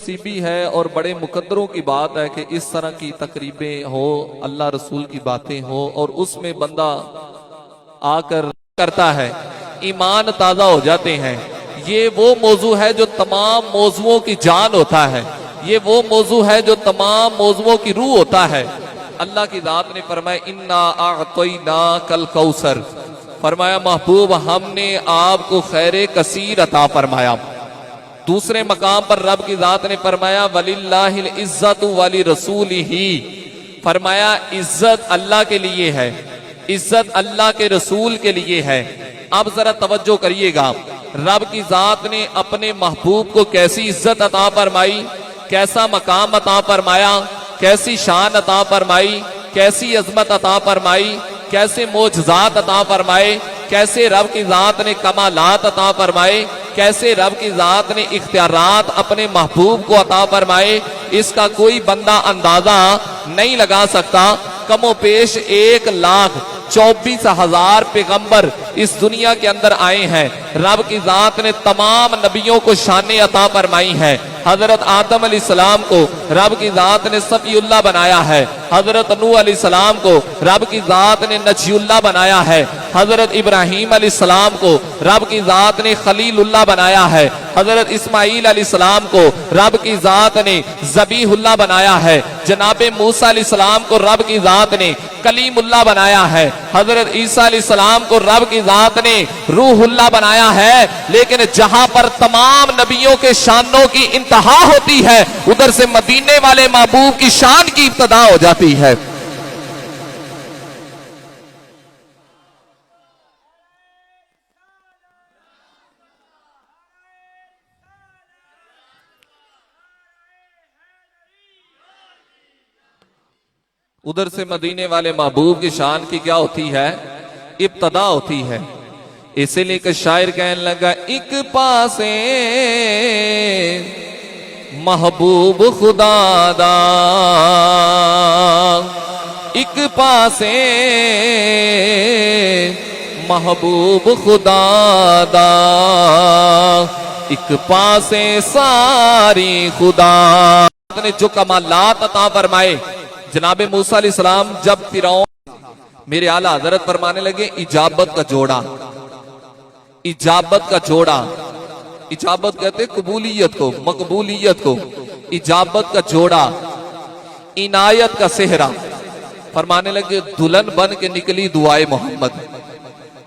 नसीबी है और बड़े मुकद्दरों की बात है कि इस तरह की तकरीबें हो, अल्लाह रसूल की बातें हो और उसमें बंदा आकर करता है, ईमान ताज़ा हो जाते हैं। ये वो मौजू है जो तमाम मौजुओं की जान होता है, ये वो मौजू है जो तमाम मौजुओं की रूह होता है। अल्लाह की जात ने फरमाया इन्ना आतैना कल कौसर, फरमाया महबूब हमने आपको खैर कसीर अता फरमाया। दूसरे मकाम पर रब की जात ने फरमाया वलिल्लाहिल इज्जतु वली रसूलिही, फरमाया इज्जत अल्लाह के लिए है, इज्जत अल्लाह के रसूल के लिए है। अब जरा तवज्जो करिएगा, रब की जात ने अपने महबूब को कैसी इज्जत अता फरमाई, कैसा मकाम अता फरमाया, कैसी शान अता फरमाई, कैसी अजमत अता फरमाई, कैसे मोजज़ात अता फरमाए, कैसे रब की जात ने कमालात अता फरमाए, कैसे रब की जात ने इख्तियारात अपने महबूब को अता फरमाए, इसका कोई बंदा अंदाजा नहीं लगा सकता। कमो पेश 1,24,000 पैगंबर इस दुनिया के अंदर आए हैं। रब की जात ने तमाम नबियों को शान अता फरमाई है। हजरत आदम अलैहिस्सलाम को रब की जात ने सफीउल्लाह बनाया है, हजरत नूह अलैहिस्सलाम को रब की जात ने नजीउल्लाह बनाया है, हजरत इब्राहीम अलैहिस्सलाम को रब की जात ने खलीलुल्लाह बनाया है, हजरत इस्माईल अलैहिस्सलाम को रब की जात ने ज़बीहुल्लाह बनाया है, जनाबे मूसा अलैहिस्सलाम को रब की जात ने कलीमुल्लाह बनाया है, हजरत ईसा अलैहिस्सलाम को रब की जात ने रूहुल्लाह बनाया है। लेकिन जहां पर तमाम नबियों के शानों की इंतहा होती है, उधर से मदीने वाले महबूब की शान की इब्तदा हो जाती है। उधर से मदीने वाले महबूब की शान की क्या होती है, इब्तदा होती है। इसीलिए एक शायर कहने लगा एक पासे महबूब खुदा दा, एक पासे महबूब खुदा दा, एक पासे सारी खुदा ने जो कमालात अता फरमाए। जनाबे मूसा अलैहिस्सलाम जब फिरौन, मेरे आला हजरत फरमाने लगे इजाबत का जोड़ा, इजाबत का जोड़ा, इजाबत कहते कबूलियत को, मकबूलियत को, इजाबत का जोड़ा, इनायत का सेहरा। फरमाने लगे दुल्हन बन के निकली दुआए मोहम्मद।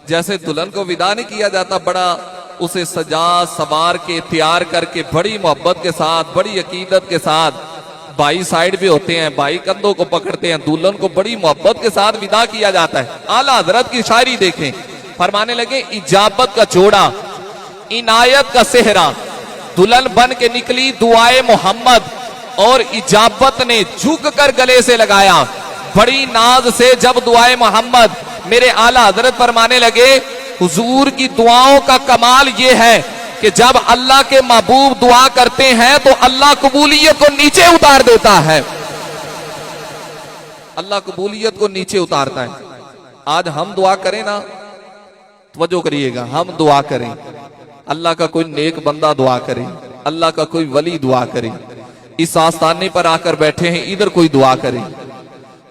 जैसे दुल्हन को विदा नहीं किया जाता, बड़ा उसे सजा सवार के तैयार करके बड़ी मोहब्बत के साथ, बड़ी अकीदत के साथ, भाई साइड भी होते हैं, भाई कंधों को पकड़ते हैं, दुल्हन को बड़ी मोहब्बत के साथ विदा किया जाता है। आला हजरत की शायरी देखें, फरमाने लगे इजाबत का जोड़ा, इनायत का सेहरा, दुल्हन बन के निकली दुआए मोहम्मद, और इजाबत ने झुक कर गले से लगाया बड़ी नाज से जब दुआए मोहम्मद। मेरे आला हजरत फरमाने लगे हुजूर की दुआओं का कमाल ये है कि जब अल्लाह के महबूब दुआ करते हैं तो अल्लाह कबूलियत को नीचे उतार देता है, अल्लाह कबूलियत को नीचे उतारता है। आज हम दुआ करें ना, तवज्जो करिएगा, हम दुआ करें, अल्लाह का कोई नेक बंदा दुआ करे, अल्लाह का कोई वली दुआ करे, इस आस्थाने पर आकर बैठे हैं, इधर कोई दुआ करे,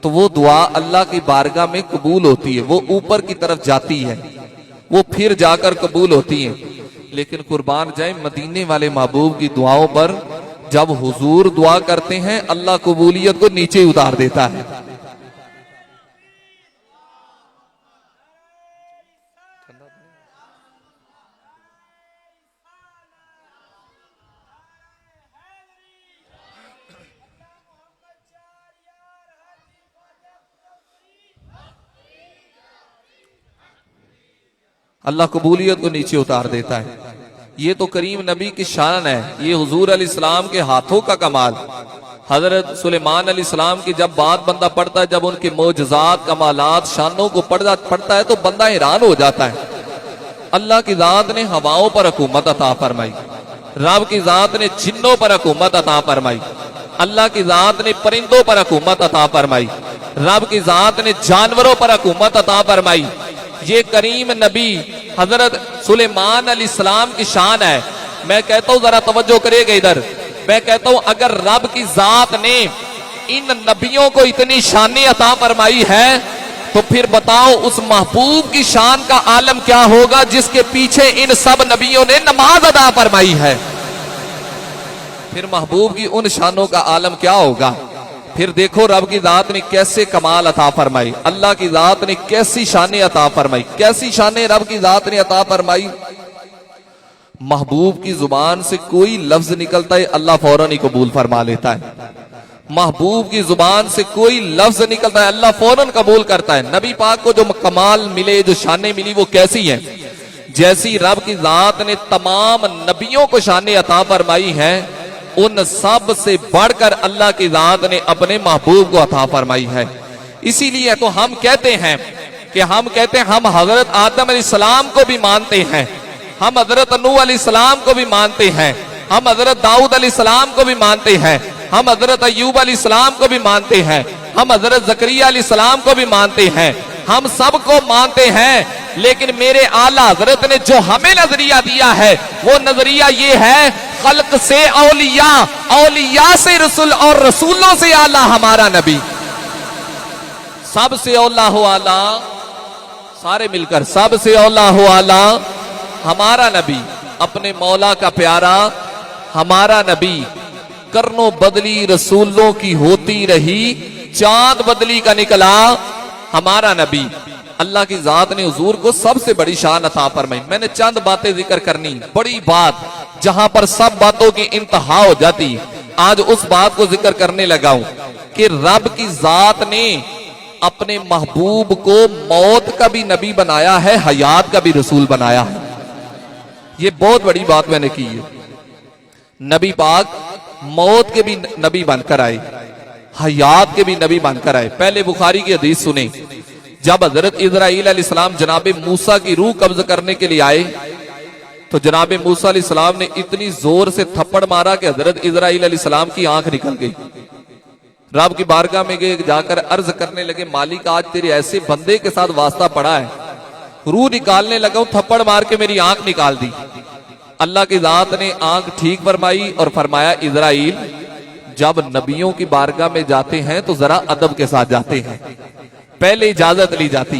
तो वो दुआ अल्लाह की बारगाह में कबूल होती है, वो ऊपर की तरफ जाती है, वो फिर जाकर कबूल होती है। लेकिन कुर्बान जाए मदीने वाले महबूब की दुआओं पर जब हुजूर दुआ करते हैं, अल्लाह कबूलियत को नीचे उतार देता है। अल्लाह कबूलियत को नीचे उतार देता है। ये तो करीम नबी की शान है, ये हुजूर अलैहिस्सलाम के हाथों का कमाल। हजरत सुलेमान अलैहिस्सलाम की जब बात बंदा पढ़ता है, जब उनके मोजज़ात कमालात शानों को पढ़ता है तो बंदा हैरान हो जाता है। अल्लाह की जात ने हवाओं पर हुकूमत अता फरमाई, रब की जात ने जिन्नों पर हुकूमत अता फरमाई, अल्लाह की जात ने परिंदों पर हुकूमत अता फरमाई, रब की जात ने जानवरों पर हुकूमत अता फरमाई। ये करीम नबी हजरत सुलेमान अलैहिस्सलाम की शान है। मैं कहता हूं जरा तवज्जो करिएगा इधर, मैं कहता हूं अगर रब की जात ने इन नबियों को इतनी शान अता फरमाई है तो फिर बताओ उस महबूब की शान का आलम क्या होगा जिसके पीछे इन सब नबियों ने नमाज अदा फरमाई है। फिर महबूब की उन शानों का आलम क्या होगा। फिर देखो रब की जात ने कैसे कमाल अता फरमाई, अल्लाह की जात ने कैसी शानें अता फरमाई, कैसी शानें रब की जात ने अता फरमाई। महबूब की जुबान से कोई लफ्ज निकलता है अल्लाह फौरन ही कबूल फरमा लेता है। महबूब की जुबान से कोई लफ्ज निकलता है अल्लाह फौरन कबूल करता है। नबी पाक को जो कमाल मिले, जो शानें मिली, वो कैसी हैं? जैसी रब की जात ने तमाम नबियों को शानें अता फरमाई है, उन सब से बढ़कर अल्लाह की जात ने अपने महबूब को अता फरमाई है। इसीलिए तो हम कहते हैं हम हजरत आदम अलैहिस्सलाम को भी मानते हैं, हम हजरत नूह अलैहिस्सलाम को भी मानते हैं, हम हजरत दाऊद अलैहिस्सलाम को भी मानते हैं, हम हजरत अय्यूब अलैहिस्सलाम को भी मानते हैं, हम हजरत जकरिया अलैहिस्सलाम को भी मानते हैं, हम सबको मानते हैं। लेकिन मेरे आला हजरत ने जो हमें नजरिया दिया है वो नजरिया ये है, खल्क से औलिया, औलिया से रसूल और रसूलों से आला हमारा नबी। सबसे औला हो आला, सारे मिलकर सबसे औला हो आला हमारा नबी, अपने मौला का प्यारा हमारा नबी। करनो बदली रसूलों की होती रही, चांद बदली का निकला हमारा नबी। अल्लाह की जात ने हुजूर को सबसे बड़ी शान अता फरमाई। मैंने चंद बातें जिक्र करनी, बड़ी बात जहां पर सब बातों की इंतहा हो जाती, आज उस बात को जिक्र करने लगा हूं कि रब की जात ने अपने महबूब को मौत का भी नबी बनाया है, हयात का भी रसूल बनाया है। ये बहुत बड़ी बात मैंने की है। नबी पाक मौत के भी नबी बनकर आए, हयात के भी नबी बनकर आए। पहले बुखारी की हदीस सुने, जब हजरत इस्राईल अलैहिस्सलाम जनाबे मूसा की रूह कब्ज करने के लिए आए तो जनाबे मूसा अलैहिस्सलाम ने इतनी जोर से थप्पड़ मारा कि हजरत इस्राईल अलैहिस्सलाम की आंख निकल गई। रब की बारगाह में गए, जाकर अर्ज करने लगे, मालिक आज तेरे ऐसे बंदे के साथ वास्ता पड़ा है, रूह निकालने लगा हूं, थप्पड़ मार के मेरी आंख निकाल दी। अल्लाह की जात ने आंख ठीक फरमाई और फरमाया, इस्राईल जब नबियों की बारगाह में जाते हैं तो जरा अदब के साथ जाते हैं, पहले इजाजत ली जाती,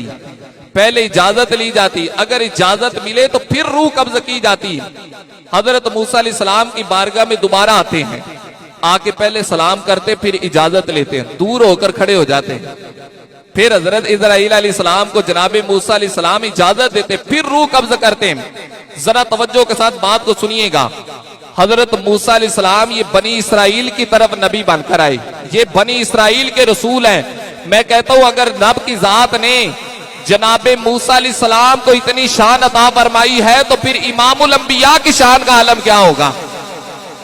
पहले इजाजत ली जाती, अगर इजाजत मिले तो फिर रूह कब्ज की जाती। हजरत मूसा अलैहिस्सलाम की बारगाह में दोबारा आते हैं, आके पहले सलाम करते, फिर इजाजत लेते हैं, दूर होकर खड़े हो जाते हैं। फिर हजरत इस्राईल अलैहिस्सलाम को जनाबे मूसा अलैहिस्सलाम इजाजत देते, फिर रूह कब्ज करते हैं। जरा तवज्जो के साथ बात को सुनिएगा। हजरत मूसा अलैहिस्सलाम ये बनी इसराइल की तरफ नबी बनकर आए, ये बनी इसराइल के रसूल हैं। मैं कहता हूं अगर रब की जात ने जनाबे मूसा अलैहिस्सलाम को इतनी शान अता फरमाई है तो फिर इमामुल अंबिया की शान का आलम क्या होगा,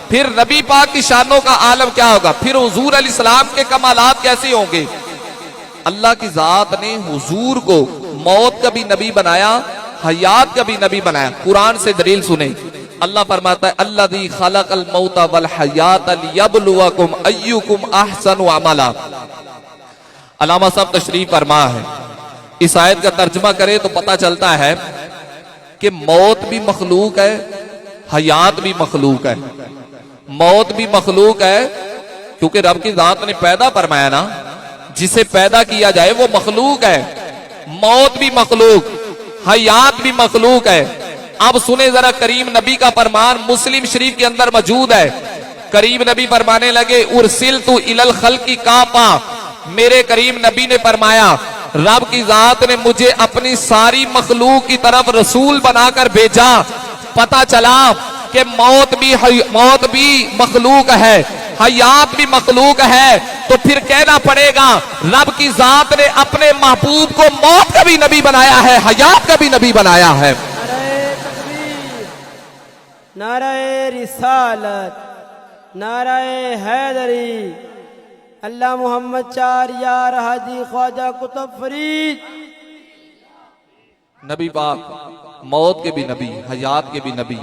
फिर नबी पाक की शानों का आलम क्या होगा, फिर हुजूर अलैहिस्सलाम के कमालात कैसे होंगे। अल्लाह की जात ने हुजूर को मौत का भी नबी बनाया, हयात का भी नबी बनाया। कुरान से दलील सुने, अल्लाह फरमाता है, अल्लज़ी खलक़ल मौता वल हयात लियब्लुवकुम अय्युकुम अहसनु अमला। अल्लामा साहब तशरीफ फरमा है, इस आयत का तर्जमा करे तो पता चलता है कि मौत भी मखलूक है, हयात भी मखलूक है। मौत भी मखलूक है क्योंकि रब की जात ने पैदा फरमाया ना, जिसे पैदा किया जाए वो मखलूक है। मौत भी मखलूक, हयात भी मखलूक है। अब सुने जरा करीम नबी का फरमान, मुस्लिम शरीफ के अंदर मौजूद है। करीम नबी फरमाने लगे, उरसिलतु इलल खल्की काफा, मेरे करीम नबी ने फरमाया रब की जात ने मुझे अपनी सारी मखलूक की तरफ रसूल बनाकर भेजा। पता चला कि मौत भी मखलूक है, हयात भी मखलूक है, तो फिर कहना पड़ेगा रब की जात ने अपने महबूब को मौत का भी नबी बनाया है, हयात का भी नबी बनाया है। नाराए रिसालत, नाराए हैदरी, अल्लाह मोहम्मद चार यार हाजी ख्वाजा कुतुब फरीद। नबी पाक मौत के भी नबी, हयात के भी नबी।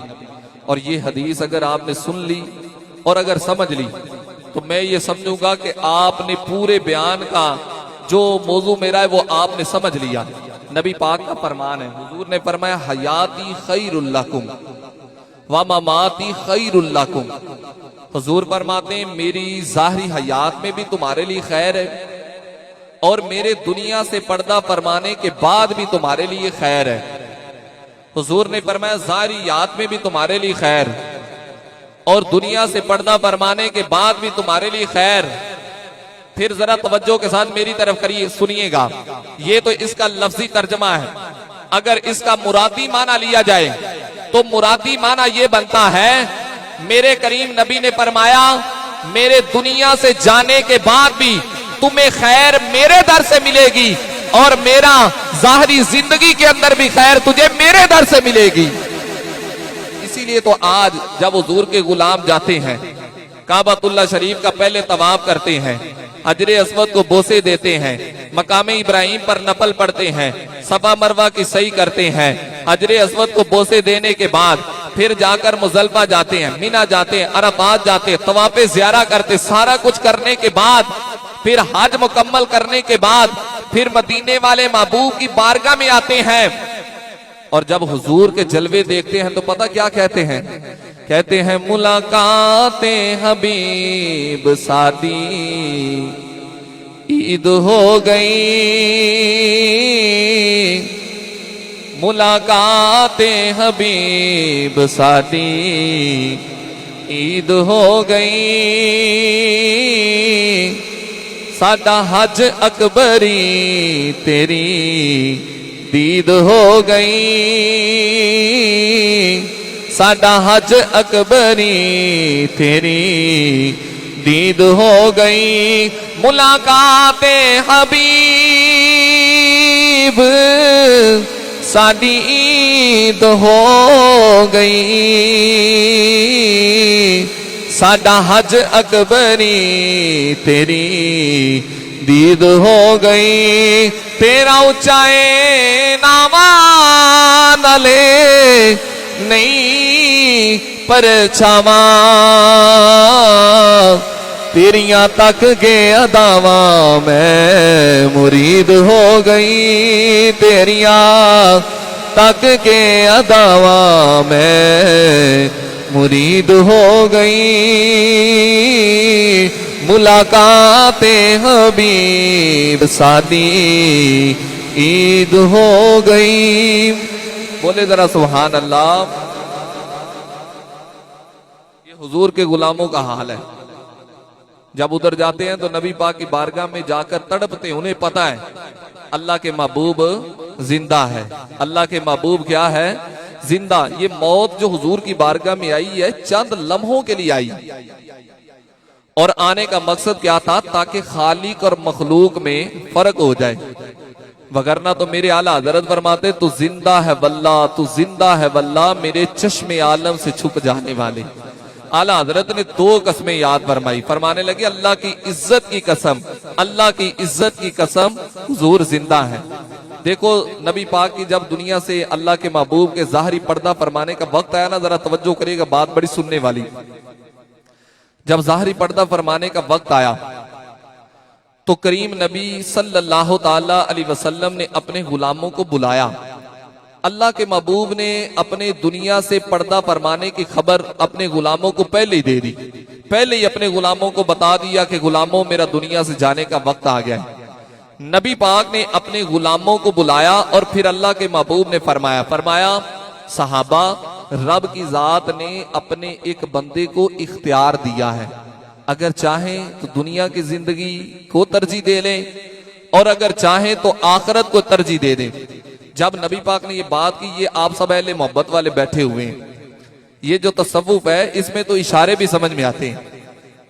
और ये हदीस अगर आपने सुन ली और अगर समझ ली तो मैं ये समझूंगा कि आपने पूरे बयान का जो मौजू मेरा है वो आपने समझ लिया। नबी पाक का फरमान है, हुजूर ने फरमाया, हयाती खैरुल लकुम व ममाती खैरुल लकुम। हुजूर फरमाते हैं मेरी ज़ाहिरी हयात में भी तुम्हारे लिए खैर है और मेरे दुनिया से पर्दा फरमाने के बाद भी तुम्हारे लिए खैर है। हुजूर ने फरमाया ज़ाहिरी हयात में भी तुम्हारे लिए खैर और दुनिया से पर्दा फरमाने के बाद भी तुम्हारे लिए खैर। फिर जरा तवज्जो के साथ मेरी तरफ करिए, सुनिएगा। ये तो इसका लफ्जी तर्जमा है। अगर इसका मुरादी माना लिया जाए तो मुरादी माना ये बनता है, मेरे करीम नबी ने फरमाया मेरे दुनिया से जाने के बाद भी तुम्हें खैर मेरे दर से मिलेगी और मेरा ज़ाहिरी जिंदगी के अंदर भी खैर तुझे मेरे दर से मिलेगी। इसीलिए तो आज जब हुजूर के गुलाम जाते हैं काबतुल्लाह शरीफ का पहले तवाफ करते हैं, हजरे अस्वद को बोसे देते हैं, मकामे इब्राहिम पर नफल पढ़ते हैं, सफा मरवा की सही करते हैं, हजरे अस्वद को बोसे देने के बाद फिर जाकर मुजल्फा जाते हैं, मिना जाते हैं, अरफात जाते हैं, तवाफ़े ज़ियारा करते, सारा कुछ करने के बाद फिर हज मुकम्मल करने के बाद फिर मदीने वाले महबूब की बारगाह में आते हैं और जब हुजूर के जलवे देखते हैं तो पता क्या कहते हैं? कहते हैं मुलाकाते हबीब सादी ईद हो गई, मुलाकाते हबीब सादी ईद हो गई, साडा हज अकबरी तेरी दीद हो गई, साडा हज अकबरी तेरी दीद हो गई, मुलाकाते हबीब साडी ईद हो गई, साडा हज अकबरी तेरी दीद हो गई, तेरा उचाए नामा नले नहीं परछावा, तेरियां तक के अदावा मैं मुरीद हो गई, तेरियां तक के अदावा मैं मुरीद हो गई, मुलाकाते हबीब सादी ईद हो गई। बोले जरा सुभान अल्लाह। ये हुजूर के गुलामों का हाल है। जब उधर जाते हैं तो नबी पाक की बारगाह में जाकर तड़पते, उन्हें पता है अल्लाह के महबूब जिंदा है, अल्लाह के महबूब क्या है? जिंदा। ये मौत जो हुजूर की बारगाह में आई है चंद लम्हों के लिए आई और आने का मकसद क्या था? ताकि खालिक और मखलूक में फर्क हो जाए, वगरना तो मेरे आला हजरत फरमाते तू जिंदा है वल्ला, तू जिंदा है वल्ला, मेरे चश्मे आलम से छुप जाने वाले। आला हजरत ने दो कसमें याद फरमाई, फरमाने लगे अल्लाह की इज्जत की कसम, अल्लाह की इज्जत की कसम, हुजूर जिंदा है। देखो नबी पाक की जब दुनिया से अल्लाह के महबूब के ज़ाहिरी पर्दा फरमाने का वक्त आया ना, जरा तवज्जो करिएगा, बात बड़ी सुनने वाली। जब ज़ाहिरी पर्दा फरमाने का वक्त आया तो करीम नबी सल्लल्लाहु ताला अलैहि वसल्लम ने अपने गुलामों को बुलाया। अल्लाह के महबूब ने अपने दुनिया से पर्दा फरमाने की खबर अपने गुलामों को पहले ही दे दी, पहले ही अपने गुलामों को बता दिया कि गुलामों मेरा दुनिया से जाने का वक्त आ गया है। नबी पाक ने अपने गुलामों को बुलाया और फिर अल्लाह के महबूब ने फरमाया सहाबा, रब की जात ने अपने एक बंदे को इख्तियार दिया है, अगर चाहें तो दुनिया की जिंदगी को तरजीह दे लें और अगर चाहें तो आखिरत को तरजीह दे दें। जब नबी पाक ने ये बात की, ये आप सब अहले मोहब्बत वाले बैठे हुए हैं, ये जो तसव्वुफ है इसमें तो इशारे भी समझ में आते हैं।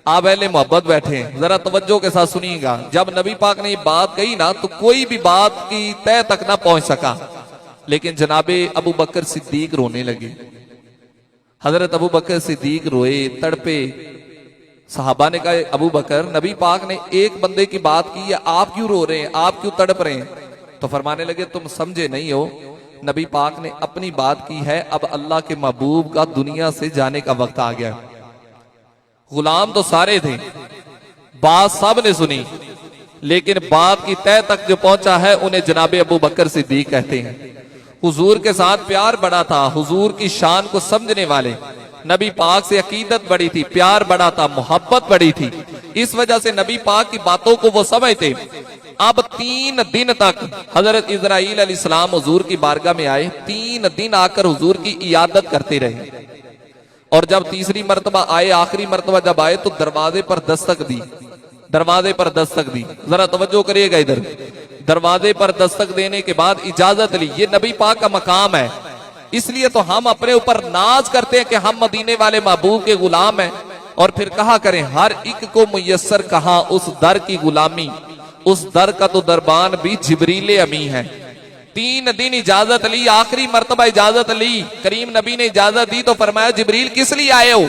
आप अहले मोहब्बत बैठे हैं, जरा तवज्जो के साथ सुनिएगा। जब नबी पाक ने ये बात कही ना तो कोई भी बात की तय तक ना पहुंच सका, लेकिन जनाबे अबू बकर सिद्दीक रोने लगे। हजरत अबू बकर सिद्दीक रोए, तड़पे। सहाबा ने कहा अबू बकर, नबी पाक ने एक बंदे की बात की है, आप क्यों रो रहे हैं, आप क्यों तड़प रहे हैं? तो फरमाने लगे तुम समझे नहीं हो, नबी पाक ने अपनी बात की है, अब अल्लाह के महबूब का दुनिया से जाने का वक्त आ गया। गुलाम तो सारे थे, बात सब ने सुनी, लेकिन बात की तय तक जो पहुंचा है उन्हें जनाबे अबू बकर सिद्दीक कहते हैं। हुजूर के साथ प्यार बड़ा था, हुजूर की शान को समझने वाले, नबी पाक से अकीदत बड़ी थी, प्यार बड़ा था, मोहब्बत बड़ी थी। इस वजह से नबी पाक की बातों को वो समझते। अब 3 दिन तक हजरत इजराइल अलैहिस्सलाम हुजूर की बारगाह में आए। 3 दिन आकर हुजूर की इयादत करते रहे। और जब तीसरी मर्तबा आए, आखिरी मर्तबा जब आए तो दरवाजे पर दस्तक दी। दरवाजे पर दस्तक दी, जरा तवज्जो करिएगा इधर। दरवाजे पर दस्तक देने के बाद इजाजत ली। ये नबी पाक का मकाम है, इसलिए तो हम अपने ऊपर नाज करते हैं कि हम मदीने वाले महबूब के गुलाम हैं। और फिर कहा करें, हर एक को मुयस्सर कहा उस दर की गुलामी, उस दर का तो दरबान भी जिब्रील अमी है। 3 दिन इजाजत ली, आखिरी मर्तबा इजाजत ली, करीम नबी ने इजाजत दी तो फरमाया, जिब्रील किस लिए आए हो?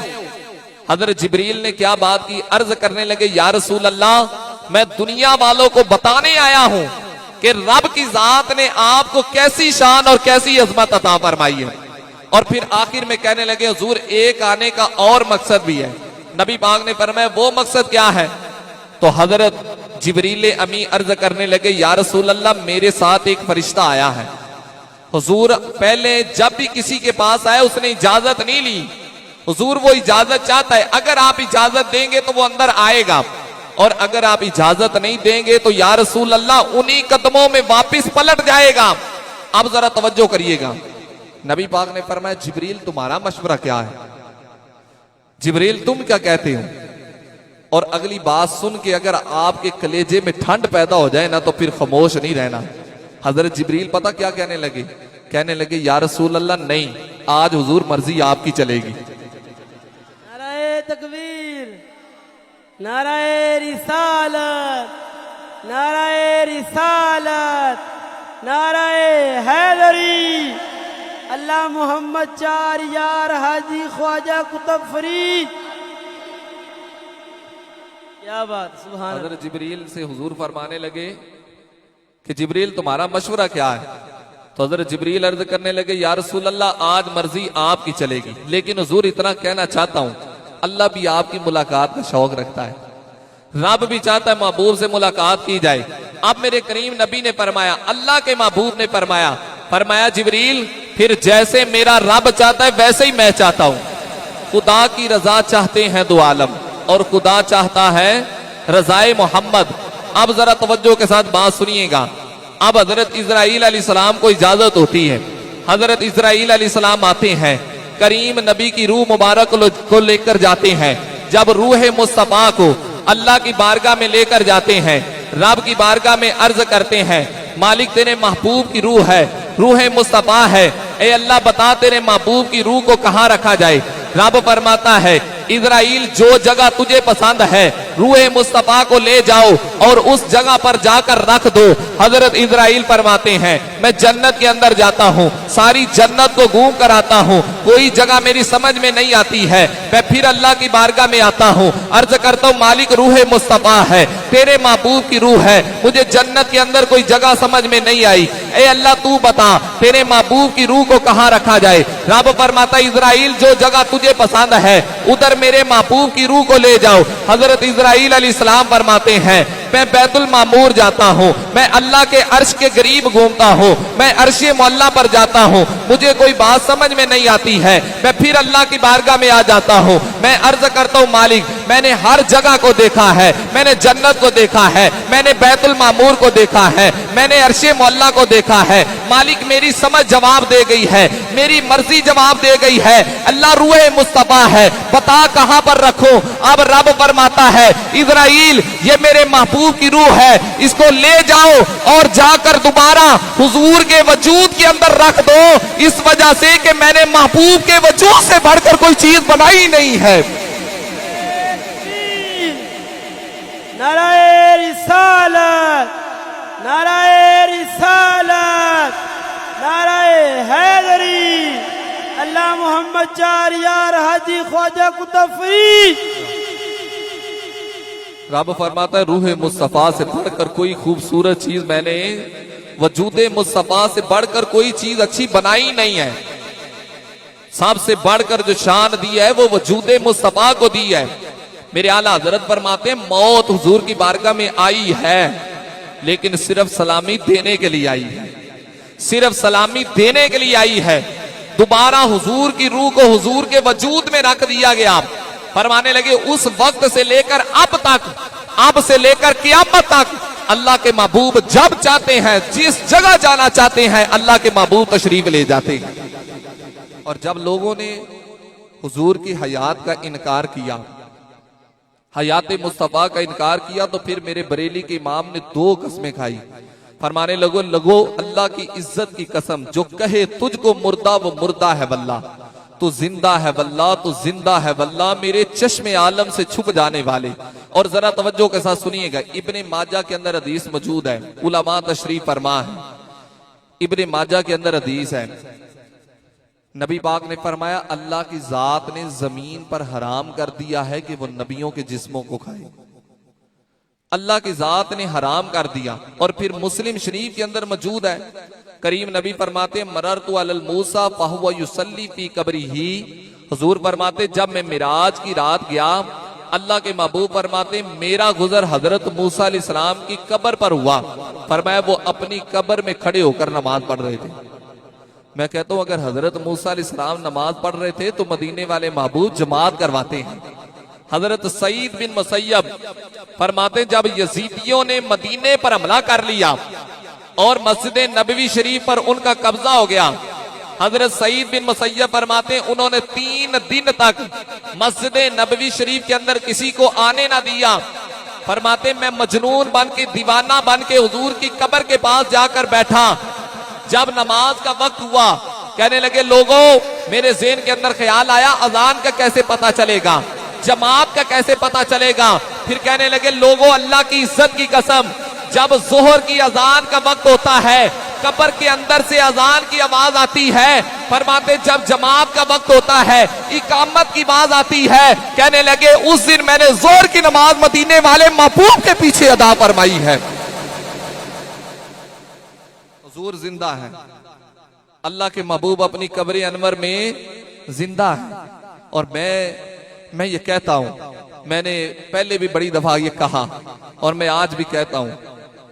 हजरत जिब्रील ने क्या बात की, अर्ज करने लगे, या रसूल अल्लाह, मैं दुनिया वालों को बताने आया हूं कि रब की जात ने आपको कैसी शान और कैसी अजमत अता फरमाई है। और फिर आखिर में कहने लगे, हुजूर एक आने का और मकसद भी है। नबी पाक ने फरमाया, वो मकसद क्या है? तो हजरत जिब्रील अमी अर्ज करने लगे, या रसूल अल्लाह, मेरे साथ एक फरिश्ता आया है। हुजूर पहले जब भी किसी के पास आए उसने इजाजत नहीं ली। हुजूर वो इजाजत चाहता है, अगर आप इजाजत देंगे तो वो अंदर आएगा, और अगर आप इजाजत नहीं देंगे तो या रसूल अल्लाह उन्हीं कदमों में वापस पलट जाएगा। अब जरा तवज्जो करिएगा। नबी पाक ने फरमाया, जिब्रील तुम्हारा मशवरा क्या है? जिब्रील तुम क्या कहते हो? और अगली बात सुन के अगर आपके कलेजे में ठंड पैदा हो जाए ना तो फिर खामोश नहीं रहना। हजरत जिब्रील पता क्या कहने लगे? कहने लगे, या रसूल अल्लाह, नहीं, आज हुजूर मर्जी आपकी चलेगी। नाराए तकबीर, नाराए रिसालत, नाराए रिसालत, नाराए हैदरी, अल्लाह मोहम्मद 4 यार हाजी ख्वाजा कुतुब फरीद। क्या बात, सुभान अल्लाह। हजरत जिब्रील से हुजूर फरमाने लगे कि जिब्रील तुम्हारा मशवरा क्या है? तो हजरत जिब्रील अर्ज करने लगे, या रसूल अल्लाह, आज मर्जी आपकी चलेगी, लेकिन हुजूर इतना कहना चाहता हूं, अल्लाह भी आपकी मुलाकात का शौक रखता है, रब भी चाहता है महबूब से मुलाकात की जाए। अब मेरे करीम नबी ने फरमाया, अल्लाह के महबूब ने फरमाया, जिब्रील, फिर जैसे मेरा रब चाहता है वैसे ही मैं चाहता हूं। खुदा की रजा चाहते हैं दो आलम, और खुदा चाहता है रजाए मोहम्मद। अब जरा तवज्जो के साथ बात सुनिएगा। अब हजरत इजराइल अलैहिस्सलाम को इजाजत होती है। हजरत इजराइल अलैहिस्सलाम आते हैं, करीम नबी की रूह मुबारक को लेकर जाते हैं। जब रूह मुस्तफा को अल्लाह की बारगाह में लेकर जाते हैं, रब की बारगाह में अर्ज करते हैं, मालिक तेरे महबूब की रूह है, रूह मुस्तफा है, ए अल्लाह बता तेरे महबूब की रूह को कहां रखा जाए? रब फरमाता है, इजराइल जो जगह तुझे पसंद है रूह मुस्तफा को ले जाओ और उस जगह पर जाकर रख दो। हजरत इजराइल फरमाते हैं, मैं जन्नत के अंदर जाता हूँ, सारी जन्नत को घूम कर आता हूँ, कोई जगह मेरी समझ में नहीं आती है। मैं फिर अल्लाह की बारगाह में आता हूँ, अर्ज करता हूँ, मालिक रूह मुस्तफा है, तेरे महबूब की रूह है, मुझे जन्नत के अंदर कोई जगह समझ में नहीं आई, ए अल्लाह तू बता तेरे महबूब की रूह को कहाँ रखा जाए? रब फरमाता, इजराइल जो जगह तुझे पसंद है उधर मेरे महबूब की रूह को ले जाओ। हजरत इजराइल अलैहिस्सलाम फरमाते हैं, मैं बैतुल मामूर जाता हूँ, मैं अल्लाह के अर्श के करीब घूमता हूँ, मैं अर्श मोहल्ला पर जाता हूँ, मुझे कोई बात समझ में नहीं आती है, मैं फिर अल्लाह की बारगाह में आ जाता हूँ, मैं अर्ज करता हूँ, मालिक मैंने हर जगह को देखा है, मैंने जन्नत को देखा है, मैंने बैतुल मामूर को देखा है, मैंने अर्श मोहल्ला को देखा है, मालिक मेरी समझ जवाब दे गई है, मेरी मर्जी जवाब दे गई है, अल्लाह रूह मुस्तफा है, बता कहां पर रखूं? अब रब फरमाता है, इजराइल ये मेरे महबूब की रूह है, इसको ले जाओ और जाकर दोबारा हुजूर के वजूद के अंदर रख दो, इस वजह से कि मैंने महबूब के वजूद से बढ़कर कोई चीज बनाई नहीं है। नाराए रिसालत, नाराए रिसालत, नाराए हैदरी, अल्लाह मोहम्मद 4 यार हाजी ख्वाजा कुतुब फरीद। रब फरमाता है, रूह मुस्तफा से बढ़कर कोई खूबसूरत चीज मैंने वजूदे मुस्तफा से बढ़कर कोई चीज अच्छी बनाई नहीं है। सबसे बढ़कर जो शान दी है वो वजूदे मुस्तफा को दी है। मेरे आला हजरत फरमाते हैं, मौत हुजूर की बारगाह में आई है लेकिन सिर्फ सलामी देने के लिए आई है, सिर्फ सलामी देने के लिए आई है। दोबारा हुजूर की रूह को हुजूर के वजूद में रख दिया गया। फरमाने लगे उस वक्त से लेकर अब तक, अब से लेकर क़यामत तक अल्लाह के महबूब जब चाहते हैं, जिस जगह जाना चाहते हैं, अल्लाह के महबूब तशरीफ ले जाते हैं। और जब लोगों ने हुजूर की हयात का इनकार किया, हयात मुस्तफ़ा का इनकार किया, तो फिर मेरे बरेली के इमाम ने 2 कसमें खाई। फरमाने लगो अल्लाह की इज्जत की कसम, जो कहे तुझको मुर्दा वो मुर्दा है वल्लाह, तू जिंदा है वल्लाह, तू जिंदा है वल्लाह, मेरे चश्मे आलम से छुप जाने वाले। और जरा तवज्जो के साथ सुनिएगा, इब्ने माजा के अंदर हदीस मौजूद है, उलमा तशरीफ फरमा है, इब्ने माजा के अंदर हदीस है, नबी पाक ने फरमाया अल्लाह की जात ने जमीन पर हराम कर दिया है कि वो नबियों के जिस्मों को खाए। अल्लाह की जात ने हराम कर दिया। और फिर मुस्लिम शरीफ के अंदर मौजूद है, करीम नबी फरमाते मररतु अलल मूसा फहुवा युसल्ली फी कब्रिही, हुजूर फरमाते जब मैं मिराज की रात गया, अल्लाह के महबूब फरमाते मेरा गुजर हजरत मूसा अलैहिस्सलाम की कब्र पर हुआ। फरमाया वो अपनी कब्र में खड़े होकर नमाज पढ़ रहे थे। मैं कहता हूं अगर हजरत मूसा अलैहिस्सलाम नमाज पढ़ रहे थे तो मदीने वाले महबूब जमात करवाते हैं। हजरत सईद बिन मुसैयब फरमाते जब यजीदियों ने मदीने पर हमला कर लिया और मस्जिद नबवी शरीफ पर उनका कब्जा हो गया, हजरत सईद बिन मुसैयब फरमाते उन्होंने 3 दिन तक मस्जिद नबवी शरीफ के अंदर किसी को आने ना दिया। फरमाते मैं मजनून बन के, दीवाना बन के हुजूर की कब्र के पास जाकर बैठा। जब नमाज का वक्त हुआ, कहने लगे लोगों, मेरे ज़हन के अंदर ख्याल आया अजान का कैसे पता चलेगा, जमात का कैसे पता चलेगा। फिर कहने लगे लोगों, अल्लाह की इज्जत की कसम, जब जोहर की अजान का वक्त होता है, कब्र के अंदर से अजान की आवाज आती है। फरमाते जब जमात का वक्त होता है, इकामत की आवाज आती है। कहने लगे उस दिन मैंने जोहर की नमाज मदीने वाले महबूब के पीछे अदा फरमाई है। हुजूर जिंदा है, अल्लाह के महबूब अपनी कब्र अनवर में जिंदा है। और मैं ये कहता हूं, मैंने पहले भी बड़ी दफा ये कहा और मैं आज भी कहता हूं,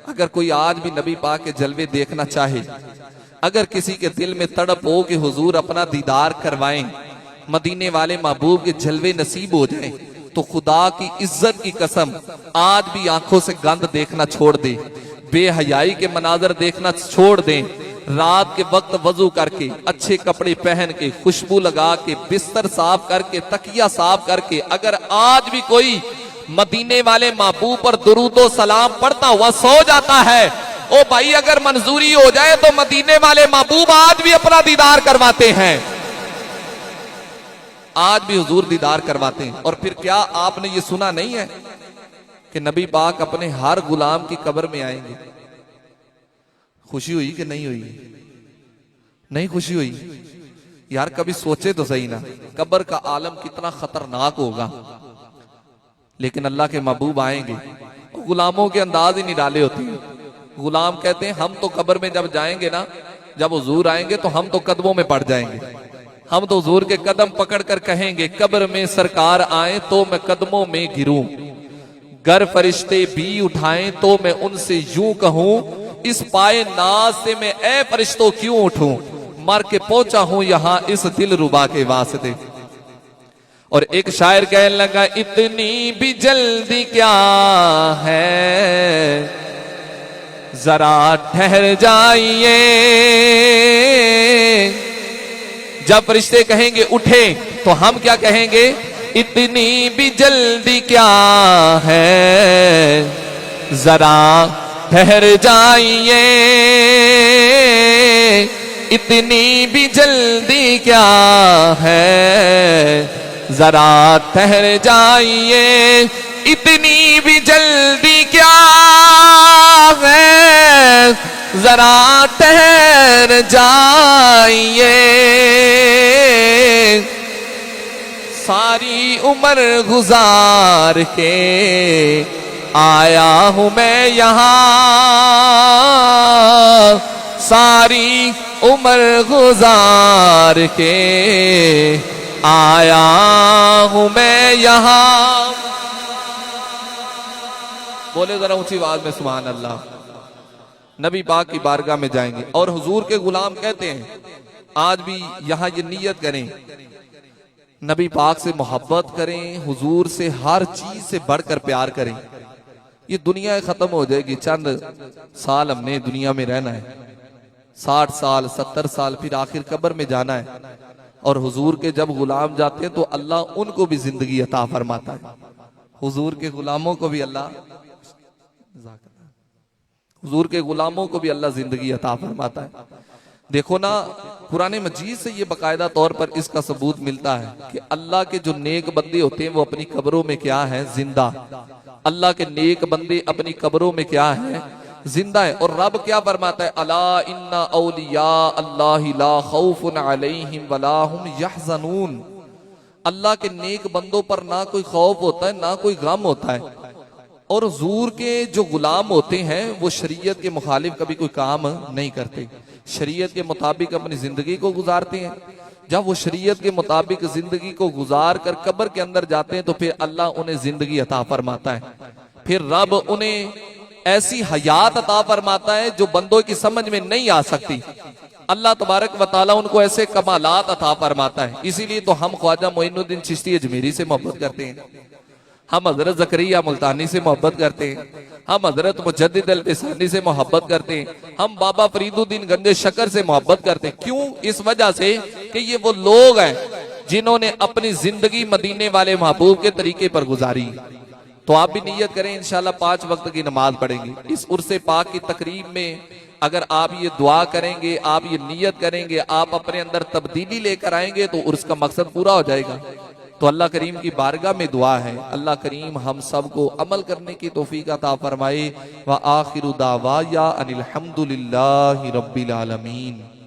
अगर कोई आज भी नबी पाक के जलवे देखना चाहे, अगर किसी के दिल में तड़प हो कि हुजूर अपना दीदार करवाएं, मदीने वाले महबूब के जलवे नसीब हो जाएं, तो खुदा की इज्जत की कसम आज भी आंखों से गंद देखना छोड़ दे, बेहयाई के मनाजर देखना छोड़ दें। रात के वक्त वजू करके, अच्छे कपड़े पहन के, खुशबू लगा के, बिस्तर साफ करके, तकिया साफ करके, अगर आज भी कोई मदीने वाले महबूब पर दुरूदो सलाम पढ़ता हुआ सो जाता है, ओ भाई अगर मंजूरी हो जाए तो मदीने वाले महबूब आज भी अपना दीदार करवाते हैं, आज भी हुजूर दीदार करवाते हैं। और फिर क्या आपने ये सुना नहीं है कि नबी पाक अपने हर गुलाम की कब्र में आएंगे? खुशी हुई कि नहीं हुई? नहीं खुशी हुई? यार कभी सोचे तो सही ना, कब्र का आलम कितना खतरनाक होगा। लेकिन अल्लाह के महबूब आएंगे, गुलामों के अंदाज ही निराले होते हैं। गुलाम कहते हैं हम तो कब्र में जब जाएंगे ना, जब हुजूर आएंगे तो हम तो कदमों में पड़ जाएंगे, हम तो हुजूर के कदम पकड़ कर कहेंगे कब्र में सरकार आए तो मैं कदमों में गिरूं, गर फरिश्ते भी उठाएं तो मैं उनसे यूं कहूं, इस पाए नाज से मैं ए फरिश्तों क्यों उठूं, मर के पहुंचा हूं यहां इस दिल रुबा के वास्ते। और एक शायर कहने लगा इतनी भी जल्दी क्या है, जरा ठहर जाइए। जब फरिश्ते कहेंगे उठे तो हम क्या कहेंगे, इतनी भी जल्दी क्या है, जरा ठहर जाइए। इतनी भी जल्दी क्या है, जरा ठहर जाइए। इतनी भी जल्दी क्या है, जरा ठहर जाइए। सारी उम्र गुजार के आया हूं मैं यहां, सारी उम्र गुजार के आया हूं मैं यहां। बोले जरा ऊंची आवाज में सुभान अल्लाह। नबी पाक की बारगाह में जाएंगे और हुजूर के गुलाम कहते हैं आज भी यहाँ ये नीयत करें, नबी पाक से मोहब्बत करें, हुजूर से हर चीज से बढ़कर प्यार करें। ये दुनिया खत्म हो जाएगी, चंद साल हमने दुनिया में रहना है, 60 साल 70 साल, फिर आखिर कब्र में जाना है। और हुजूर के जब गुलाम जाते हैं तो अल्लाह उनको भी जिंदगी अता फरमाता है। हुजूर के गुलामों को भी अल्लाह जिंदगी अता फरमाता है। देखो ना, कुरान मजीद से ये बाकायदा तौर पर इसका सबूत मिलता है कि अल्लाह के जो नेक बंदे होते हैं वो अपनी कब्रों में क्या है, जिंदा। अल्लाह के नेक बंदे अपनी कब्रों में क्या है, जिंदा है। और रब क्या फरमाता है, अला इन्ना औलिया अल्लाहि ला खौफुन अलैहिम वला हुम यहज़नून। अल्लाह के नेक बंदों पर ना कोई खौफ होता है ना कोई गम होता है। और हुजूर के जो गुलाम होते हैं वो शरीयत के मुखालिफ कभी कोई काम नहीं करते, शरीयत के मुताबिक अपनी जिंदगी को गुजारते हैं। जब वो शरीयत के मुताबिक जिंदगी को गुजार कर कब्र के अंदर जाते हैं तो फिर अल्लाह उन्हें जिंदगी अता फरमाता है। फिर रब उन्हें ऐसी हयात अता फरमाता है जो बंदों की समझ में नहीं आ सकती। अल्लाह तबारक व तआला उनको ऐसे कमालात अता फरमाता है। इसीलिए तो हम ख्वाजा मोइनुद्दीन चिश्ती अजमेरी से मोहब्बत करते हैं, हम हजरत जकरिया मुल्तानी से मोहब्बत करते हैं, हम हजरत मुजद्दिद अल-फिसानी से मोहब्बत करते हैं, हम बाबा फरीदुद्दीन गंजे शकर से मोहब्बत करते हैं। क्यों? इस वजह से कि ये वो लोग हैं जिन्होंने अपनी जिंदगी मदीने वाले महबूब के तरीके पर गुजारी। तो आप भी नियत करें, इंशाल्लाह 5 वक्त की नमाज पढ़ेंगे। इस उर्से पाक की तकरीब में अगर आप ये दुआ करेंगे, आप ये नियत करेंगे, आप अपने अंदर तब्दीली लेकर आएंगे तो उर्स का मकसद पूरा हो जाएगा। तो अल्लाह करीम की बारगाह में दुआ है, अल्लाह करीम हम सबको अमल करने की तौफीक अता फरमाए। व आखिरु दावाया अनिल हम्दुलिल्लाहि रब्बिल आलमीन।